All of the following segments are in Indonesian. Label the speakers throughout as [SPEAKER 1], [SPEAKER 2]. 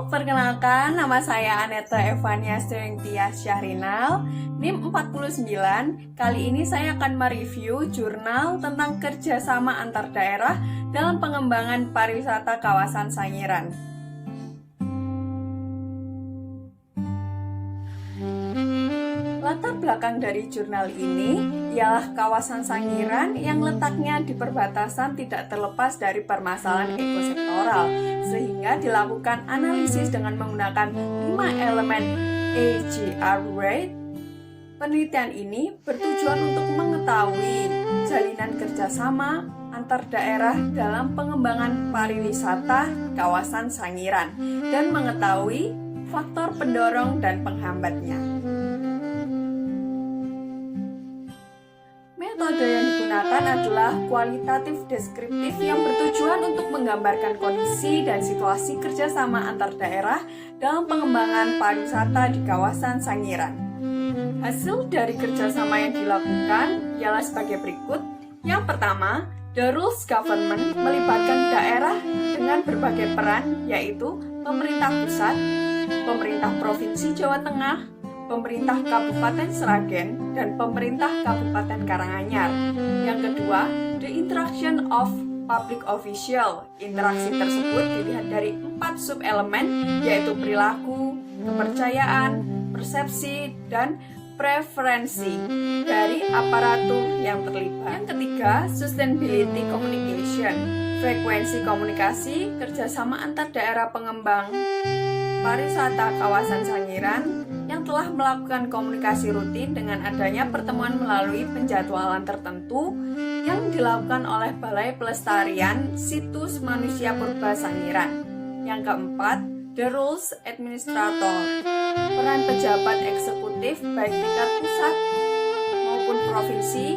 [SPEAKER 1] Perkenalkan, nama saya Aneta Evania Stringtia Syahrinal, NIM 49. Kali ini saya akan mereview jurnal tentang kerjasama antar daerah dalam pengembangan pariwisata kawasan Sangiran. Latar belakang dari jurnal ini ialah kawasan Sangiran yang letaknya di perbatasan tidak terlepas dari permasalahan ekosektoral, sehingga dilakukan analisis dengan menggunakan 5 elemen AGR rate. Penelitian ini bertujuan untuk mengetahui jalinan kerjasama antar daerah dalam pengembangan pariwisata kawasan Sangiran dan mengetahui faktor pendorong dan penghambatnya. Metode yang digunakan adalah kualitatif deskriptif yang bertujuan untuk menggambarkan kondisi dan situasi kerjasama antar daerah dalam pengembangan pariwisata di kawasan Sangiran. Hasil dari kerjasama yang dilakukan ialah sebagai berikut. Yang pertama, the rules government melibatkan daerah dengan berbagai peran, yaitu pemerintah pusat, pemerintah Provinsi Jawa Tengah, pemerintah Kabupaten Sragen, dan pemerintah Kabupaten Karanganyar. Yang kedua, the interaction of public official. Interaksi tersebut dilihat dari 4 sub-elemen, yaitu perilaku, kepercayaan, persepsi, dan preferensi dari aparatur yang terlibat. Yang ketiga, sustainability communication. Frekuensi komunikasi kerjasama antar daerah pengembang pariwisata kawasan Sangiran yang telah melakukan komunikasi rutin dengan adanya pertemuan melalui penjadwalan tertentu yang dilakukan oleh Balai Pelestarian Situs Manusia Purba Sangiran. Yang keempat, the rules administrator. Peran pejabat eksekutif baik tingkat pusat maupun provinsi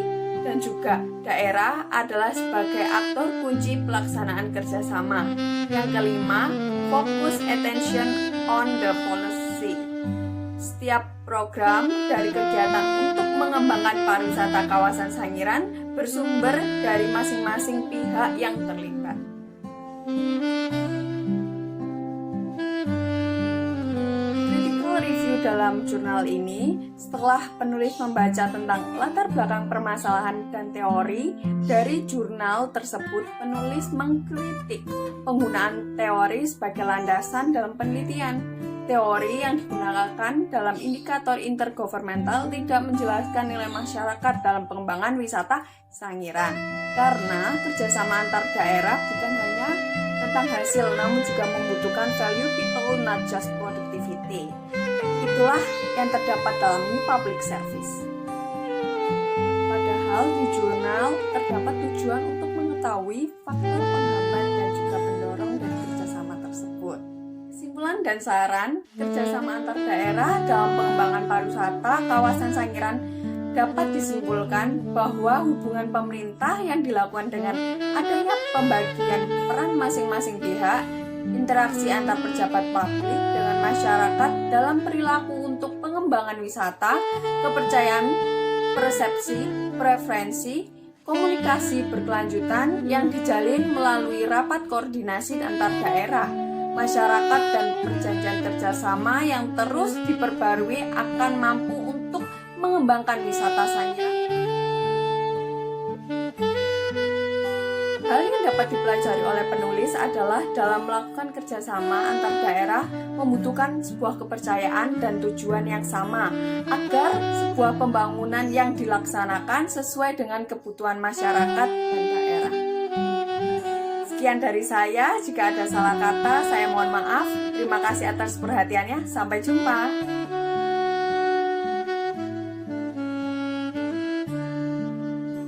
[SPEAKER 1] dan juga daerah adalah sebagai aktor kunci pelaksanaan kerjasama. Yang kelima, focus attention on the policy. Setiap program dari kegiatan untuk mengembangkan pariwisata kawasan Sangiran bersumber dari masing-masing pihak yang terlibat. Dalam jurnal ini, setelah penulis membaca tentang latar belakang permasalahan dan teori dari jurnal tersebut, penulis mengkritik penggunaan teori sebagai landasan dalam penelitian. Teori yang digunakan dalam indikator intergovernmental tidak menjelaskan nilai masyarakat dalam pengembangan wisata Sangiran, karena kerjasama antar daerah bukan hanya tentang hasil, namun juga membutuhkan value people, not just productivity. Itulah yang terdapat dalam public service. Padahal di jurnal terdapat tujuan untuk mengetahui faktor penghambat dan juga pendorong dari kerjasama tersebut. Kesimpulan dan saran kerjasama antar daerah dalam pengembangan pariwisata kawasan Sangiran dapat disimpulkan bahwa hubungan pemerintah yang dilakukan dengan adanya pembagian peran masing-masing pihak, interaksi antar pejabat publik dengan masyarakat dalam perilaku untuk pengembangan wisata, kepercayaan, persepsi, preferensi, komunikasi berkelanjutan yang dijalin melalui rapat koordinasi antar daerah, masyarakat, dan perjanjian kerjasama yang terus diperbarui akan mampu untuk mengembangkan wisata Sangiran. Hal yang dapat dipelajari oleh penulis adalah dalam melakukan kerjasama antar daerah membutuhkan sebuah kepercayaan dan tujuan yang sama agar sebuah pembangunan yang dilaksanakan sesuai dengan kebutuhan masyarakat dan daerah. Sekian dari saya, jika ada salah kata saya mohon maaf. Terima kasih atas perhatiannya, sampai jumpa.